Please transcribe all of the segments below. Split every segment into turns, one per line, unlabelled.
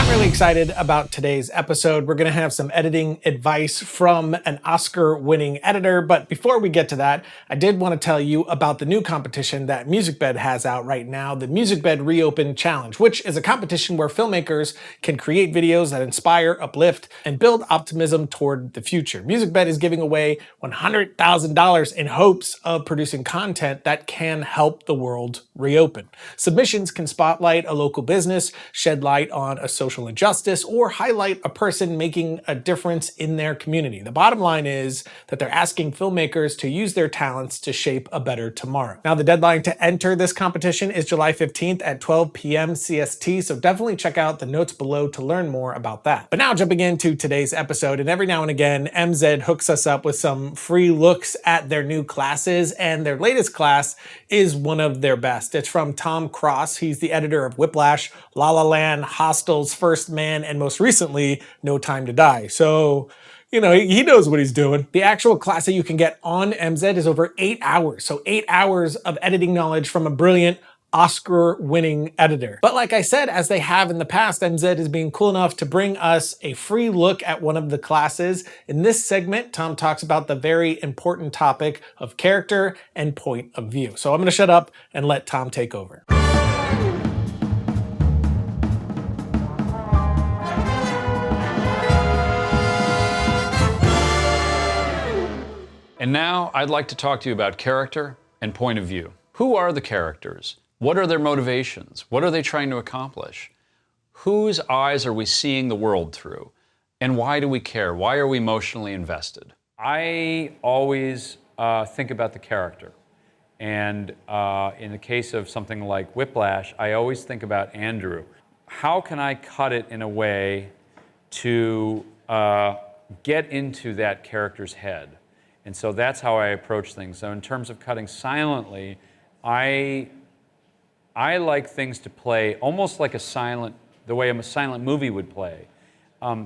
I'm really excited about today's episode. We're going to have some editing advice from an Oscar-winning editor, but before we get to that, I did want to tell you about the new competition that MusicBed has out right now, the MusicBed Reopen Challenge, which is a competition where filmmakers can create videos that inspire, uplift, and build optimism toward the future. MusicBed is giving away $100,000 in hopes of producing content that can help the world reopen. Submissions can spotlight a local business, shed light on a social injustice, or highlight a person making a difference in their community. The bottom line is that they're asking filmmakers to use their talents to shape a better tomorrow. Now, the deadline to enter this competition is July 15th at 12 p.m. CST, so definitely check out the notes below to learn more about that. But now jumping into today's episode, and every now and again, MZ hooks us up with some free looks at their new classes, and their latest class is one of their best. It's from Tom Cross. He's the editor of Whiplash, La La Land, Hostel's First Man, and most recently, No Time to Die. So, you know, he knows what he's doing. The actual class that you can get on MZ is over 8 hours. So 8 hours of editing knowledge from a brilliant Oscar-winning editor. But like I said, as they have in the past, MZ is being cool enough to bring us a free look at one of the classes. In this segment, Tom talks about the very important topic of character and point of view. So I'm going to shut up and let Tom take over.
And now I'd like to talk to you about character and point of view. Who are the characters? What are their motivations? What are they trying to accomplish? Whose eyes are we seeing the world through? And why do we care? Why are we emotionally invested? I always think about the character. And in the case of something like Whiplash, I always think about Andrew. How can I cut it in a way to get into that character's head? And so that's how I approach things. So in terms of cutting silently, I like things to play almost like the way a silent movie would play.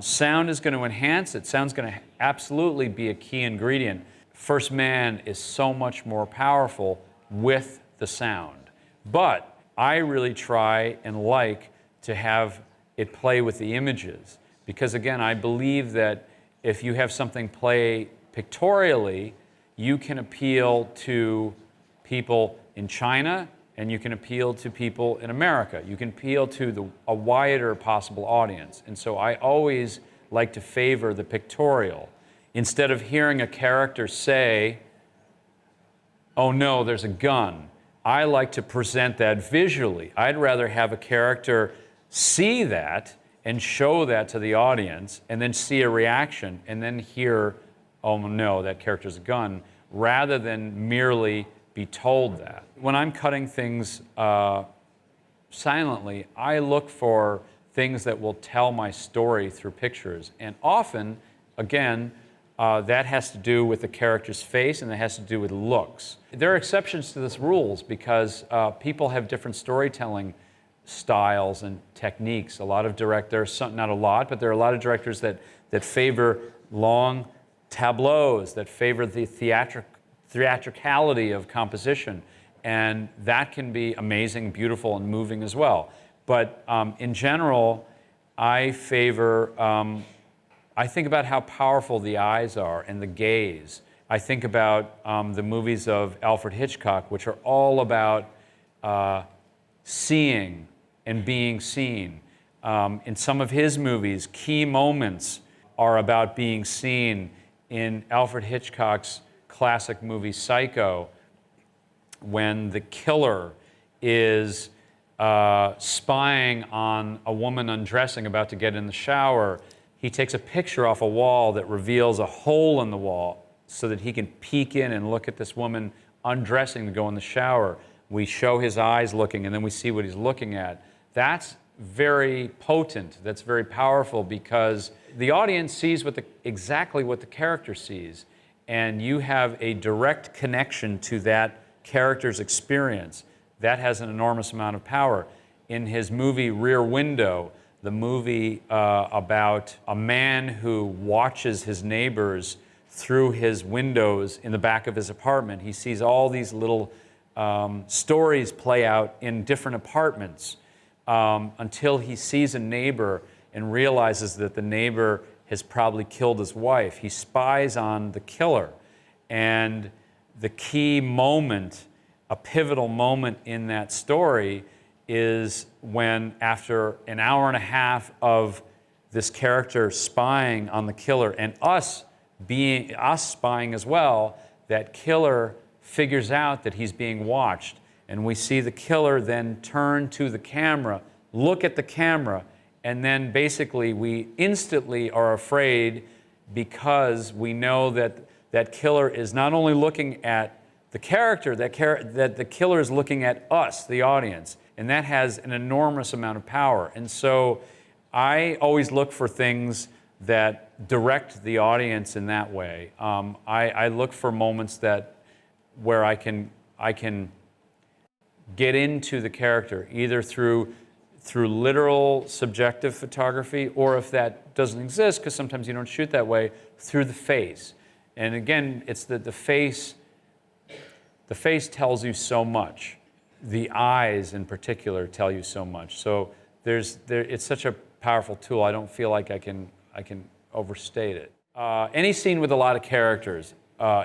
Sound is going to enhance it. Sound's going to absolutely be a key ingredient. First Man is so much more powerful with the sound. But I really try and like to have it play with the images. Because again, I believe that if you have something play pictorially, you can appeal to people in China and you can appeal to people in America. You can appeal to a wider possible audience. And so I always like to favor the pictorial. Instead of hearing a character say, oh no, there's a gun, I like to present that visually. I'd rather have a character see that and show that to the audience and then see a reaction and then hear, oh no, that character's a gun, rather than merely be told that. When I'm cutting things silently, I look for things that will tell my story through pictures. And often, again, that has to do with the character's face and that has to do with looks. There are exceptions to this rules because people have different storytelling styles and techniques. A lot of directors, not a lot, but there are a lot of directors that favor long tableaus, that favor the theatricality of composition, and that can be amazing, beautiful, and moving as well. But in general, I think about how powerful the eyes are and the gaze. I think about the movies of Alfred Hitchcock, which are all about seeing and being seen. In some of his movies, key moments are about being seen. In Alfred Hitchcock's classic movie Psycho, when the killer is spying on a woman undressing, about to get in the shower, he takes a picture off a wall that reveals a hole in the wall so that he can peek in and look at this woman undressing to go in the shower. We show his eyes looking, and then we see what he's looking at. That's very potent, that's very powerful, because the audience sees exactly what the character sees, and you have a direct connection to that character's experience. That has an enormous amount of power. In his movie Rear Window, the movie about a man who watches his neighbors through his windows in the back of his apartment, he sees all these little stories play out in different apartments until he sees a neighbor and realizes that the neighbor has probably killed his wife. He spies on the killer. And the key moment, a pivotal moment in that story, is when, after an hour and a half of this character spying on the killer and us spying as well, that killer figures out that he's being watched. And we see the killer then turn to the camera, look at the camera, and then basically we instantly are afraid, because we know that that killer is not only looking at the character, that the killer is looking at us, the audience. And that has an enormous amount of power. And so I always look for things that direct the audience in that way. I look for moments where I can get into the character, either through literal subjective photography, or if that doesn't exist, because sometimes you don't shoot that way, through the face. And again, it's the face. The face tells you so much. The eyes, in particular, tell you so much. So it's such a powerful tool. I don't feel like I can overstate it. Any scene with a lot of characters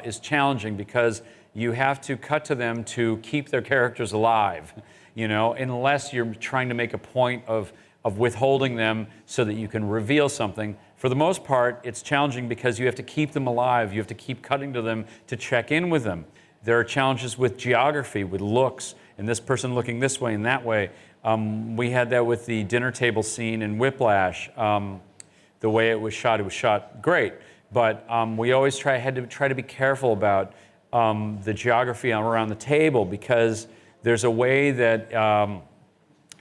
is challenging, because you have to cut to them to keep their characters alive, unless you're trying to make a point of withholding them so that you can reveal something. For the most part, it's challenging because you have to keep them alive. You have to keep cutting to them to check in with them. There are challenges with geography, with looks, and this person looking this way and that way. We had that with the dinner table scene in Whiplash. The way it was shot great, but we always had to try to be careful about the geography around the table, because there's a way that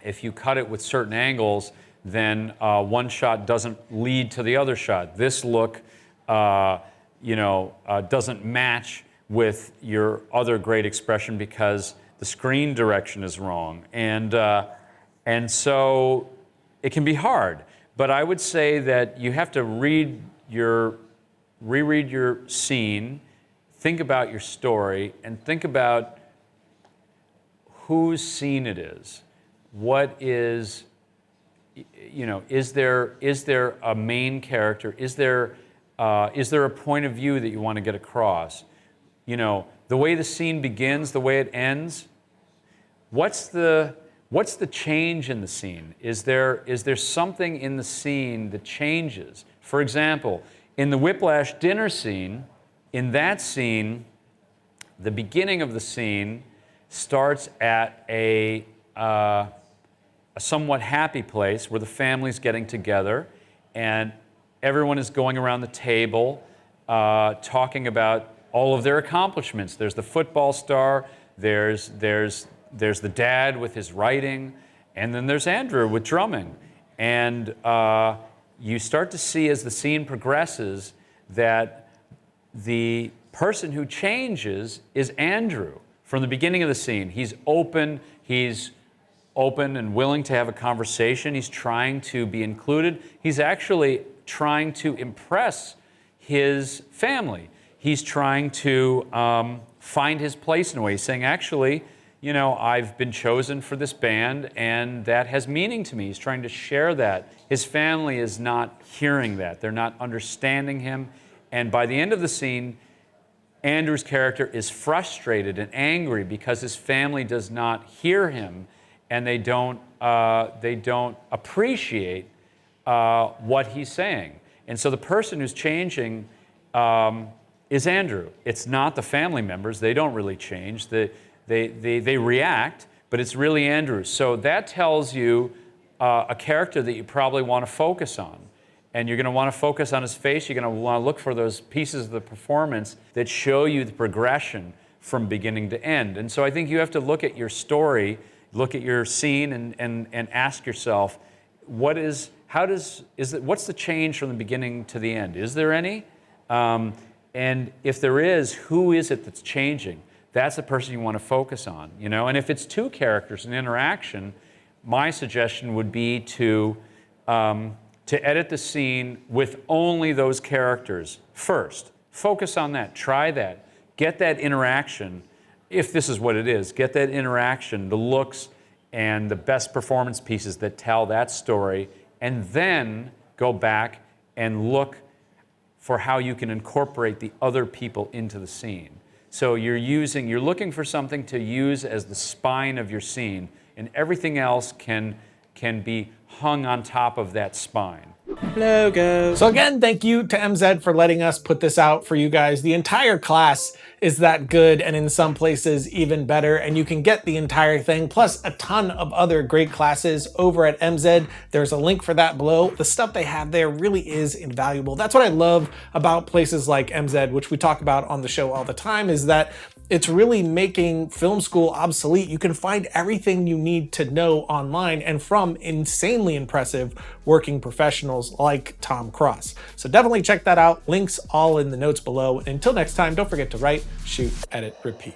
if you cut it with certain angles, then one shot doesn't lead to the other shot. This look, doesn't match with your other great expression because the screen direction is wrong, and so it can be hard. But I would say that you have to reread your scene, think about your story, and think about whose scene it is. What is, is there a main character? Is there a point of view that you want to get across? The way the scene begins, the way it ends. What's the change in the scene? Is there something in the scene that changes? For example, in the Whiplash dinner scene, in that scene, the beginning of the scene starts at a somewhat happy place where the family's getting together and everyone is going around the table talking about all of their accomplishments. There's the football star, there's the dad with his writing, and then there's Andrew with drumming. And you start to see, as the scene progresses, that the person who changes is Andrew. From the beginning of the scene, he's open and willing to have a conversation. He's trying to be included. He's actually trying to impress his family. He's trying to find his place in a way. He's saying, actually, I've been chosen for this band, and that has meaning to me. He's trying to share that. His family is not hearing that. They're not understanding him. And by the end of the scene, Andrew's character is frustrated and angry because his family does not hear him, and they don't appreciate what he's saying. And so the person who's changing is Andrew. It's not the family members. They don't really change. They react, but it's really Andrew. So that tells you a character that you probably want to focus on. And you're going to want to focus on his face. You're going to want to look for those pieces of the performance that show you the progression from beginning to end. And so I think you have to look at your story, look at your scene, and ask yourself, what's the change from the beginning to the end? Is there any? And if there is, who is it that's changing? That's the person you want to focus on, And if it's two characters in interaction, my suggestion would be to edit the scene with only those characters first. Focus on that. Try that. Get that interaction, if this is what it is. Get that interaction, the looks, and the best performance pieces that tell that story and then go back and look for how you can incorporate the other people into the scene. So you're looking for something to use as the spine of your scene, and everything else can be hung on top of that spine.
Logo. So again, thank you to MZ for letting us put this out for you guys. The entire class is that good, and in some places even better, and you can get the entire thing plus a ton of other great classes over at MZ. There's a link for that below. The stuff they have there really is invaluable. That's what I love about places like MZ, which we talk about on the show all the time, is that it's really making film school obsolete. You can find everything you need to know online and from insanely impressive working professionals like Tom Cross. So definitely check that out. Links all in the notes below. Until next time, don't forget to write, shoot, edit, repeat.